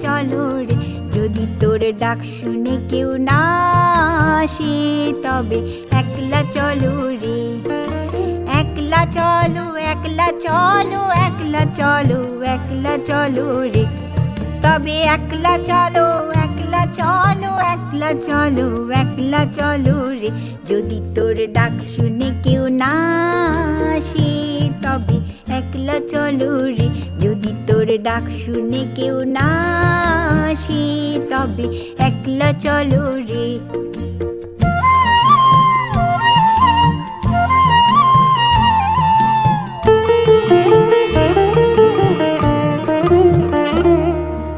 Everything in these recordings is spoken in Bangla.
চলো রে, যদি তোর ডাক শুনে কেউ না আসে তবে একলা চলো রে। একলা চলো, একলা চলো, একলা চলো, একলা চলো রে, তবে একলা চলো, একলা চলো, একলা চলো, একলা চলো রে, যদি তোর ডাক শুনে কেউ না আসে তবে একলা চলো রে, যদি তোর ডাক শুনে কেউ না আসে তবে একলা চলো রে।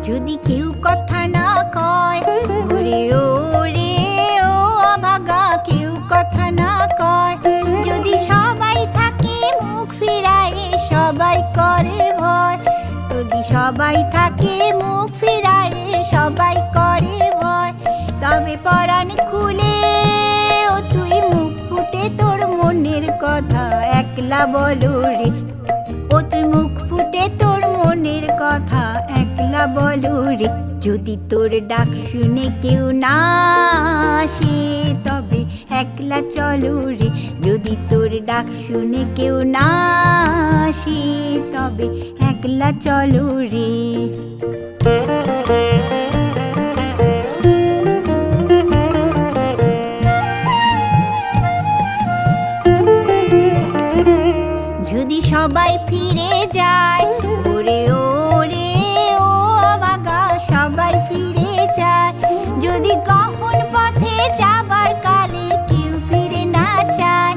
যদি কেউ কথা না কয় ওরে ওরে ও অভাগা, কেউ কথা না কয়, যদি সবাই থাকে মুখ ফিরায় সবাই করে ভয়, যদি সবাই থাকে মুখ ফিরায় সবাই করে ভয়, তবে পরাণ খুলে ও তুই মুখ ফুটে তোর মনের কথা একলা বলো রে, ও তুই মুখ ফুটে তোর মনের কথা একলা বলো রে, যদি তোর ডাক শুনে কেউ না আসে তবে একলা চলো রে, যদি তোর ডাক শুনে কেউ না আসে তবে একলা চলো রে। যদি সবাই ফিরে যায় ওরে ওরে ও অভাগা, সবাই ফিরে যায়, যদি গহন পথে যাবার কালে কেউ ফিরে না চায়,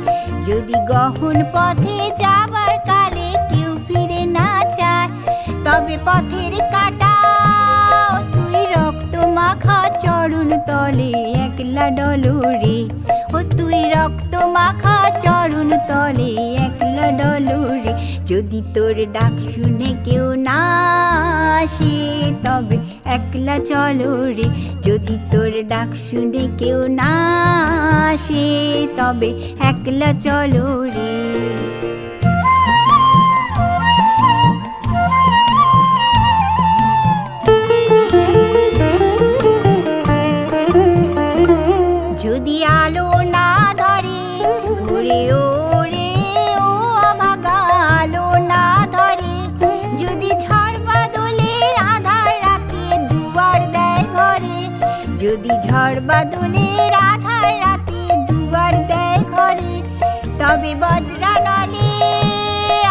যদি গহন পথে যাবার কালে কেউ ফিরে না চায়, তবে পথের কাটা তুই রক্ত মাখা চরণ তলে একলা ডলো রে, ও তুই রক্ত মাখা চরণ তলে একলা ডলো রে, যদি তোর ডাক শুনে কেউ না আসে তবে একলা চলো রে, যদি তোর ডাক শুনে কেউ না আসে তবে একলা চলো রে। যদি আলো না ধরে ওরে ওরে ও অভাগা, আলো না ধরে, যদি ঝড় বাদলের আধার রাতে দুয়ার দেয় ঘরে, যদি ঝড় বাদলের আধার রাতে দুয়ার দেয় ঘরে, তবে বজ্রা নলে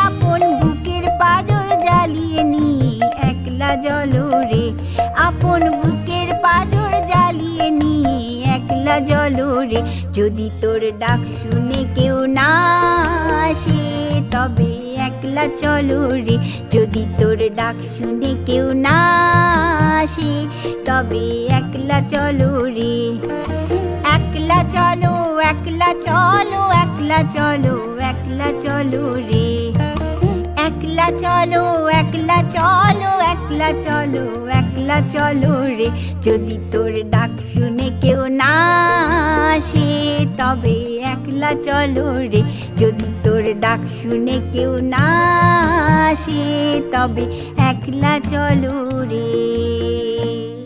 আপন বুকের পাঁজর জ্বালিয়ে নিয়ে একলা জ্বলো রে, আপন বুকের পাঁজর জ্বালিয়ে নিয়ে একলা জ্বলো রে, যদি তোর ডাক শুনে কেউ না আসে তবে একলা চলো রে, যদি তোর ডাক শুনে কেউ না আসে তবে একলা চলো রে। একলা চলো, একলা চলো, একলা চলো, একলা চলো রে, একলা চলো, একলা চলো, একলা চলো, একলা চলো রে, যদি তোর ডাক শুনে কেউ না আসে তবে একলা চলো রে, যদি তোর ডাক শুনে কেউ না আসে তবে একলা চলো রে।